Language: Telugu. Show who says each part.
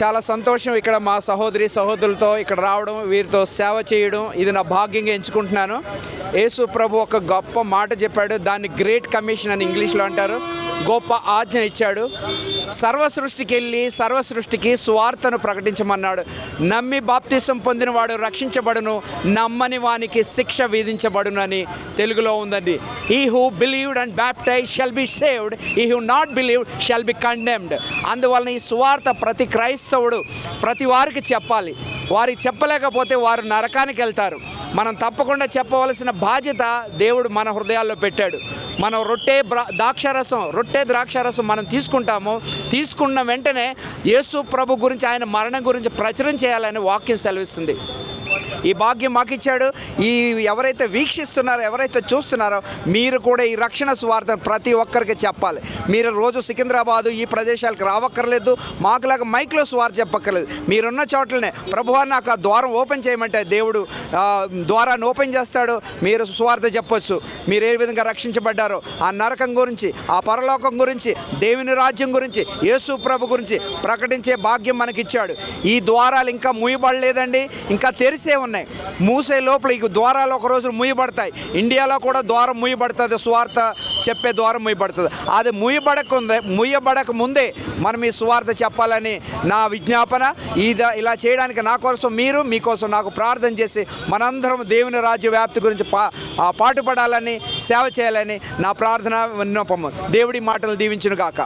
Speaker 1: చాలా సంతోషం ఇక్కడ మా సహోదరి సహోదరులతో ఇక్కడ రావడం, వీరితో సేవ చేయడం ఇది నా భాగ్యంగా ఎంచుకుంటున్నాను. యేసు ప్రభు ఒక గొప్ప మాట చెప్పాడు, దాన్ని గ్రేట్ కమిషన్ అని ఇంగ్లీష్లో అంటారు. గొప్ప ఆజ్ఞ ఇచ్చాడు. సర్వ సృష్టికి వెళ్ళి సర్వ సృష్టికి సువార్తను ప్రకటించమన్నాడు. నమ్మి బాప్తిసం పొందినవాడు రక్షించబడును, నమ్మని వానికి శిక్ష విధించబడును అని తెలుగులో ఉందండి. He who believed and baptise shall be saved, he who not believed shall be condemned. అందువలన ఈ సువార్త ప్రతి క్రైస్తవుడు ప్రతి వారికి చెప్పాలి. వారికి చెప్పలేకపోతే వారు నరకానికి వెళ్తారు. మనం తప్పకుండా చెప్పవలసిన బాధ్యత దేవుడు మన హృదయాల్లో పెట్టాడు. మనం రొట్టె ద్రాక్షారసం మనం తీసుకున్న వెంటనే యేసు ప్రభు గురించి, ఆయన మరణం గురించి ప్రచురం చేయాలని వాక్యం సెలవిస్తుంది. ఈ భాగ్యం మాకు ఇచ్చాడు. ఎవరైతే వీక్షిస్తున్నారో, ఎవరైతే చూస్తున్నారో, మీరు కూడా ఈ రక్షణ సువార్తను ప్రతి ఒక్కరికి చెప్పాలి. మీరు రోజు సికింద్రాబాదు ఈ ప్రదేశాలకు రావక్కర్లేదు, మాకులాగా మైక్లో సువార్త చెప్పక్కర్లేదు. మీరున్న చోట్లనే ప్రభువా నాకు ఆ ద్వారం ఓపెన్ చేయమంటే దేవుడు ద్వారాన్ని ఓపెన్ చేస్తాడు. మీరు సువార్త చెప్పొచ్చు. మీరు ఏ విధంగా రక్షించబడ్డారో, ఆ నరకం గురించి, ఆ పరలోకం గురించి, దేవుని రాజ్యం గురించి, యేసు ప్రభు గురించి ప్రకటించే భాగ్యం మనకిచ్చాడు. ఈ ద్వారాలు ఇంకా మూయబడలేదండి, ఇంకా తెరిసే ఉన్నాయి. మూసే లోపల ఈ ద్వారాలు ఒక రోజు మూయబడతాయి. ఇండియాలో కూడా ద్వారం మూయబడుతుంది, సువార్త చెప్పే ద్వారం మూయబడుతుంది. అది మూయబడక ముందే మనం ఈ సువార్త చెప్పాలని నా విజ్ఞాపన. ఇలా చేయడానికి నా కోసం మీరు, మీకోసం నాకు ప్రార్థన చేసి మనందరం దేవుని రాజ్య వ్యాప్తి గురించి పాటుపడాలని, సేవ చేయాలని నా ప్రార్థన విన్నపము. దేవుడి మాటలు దీవించును గాక.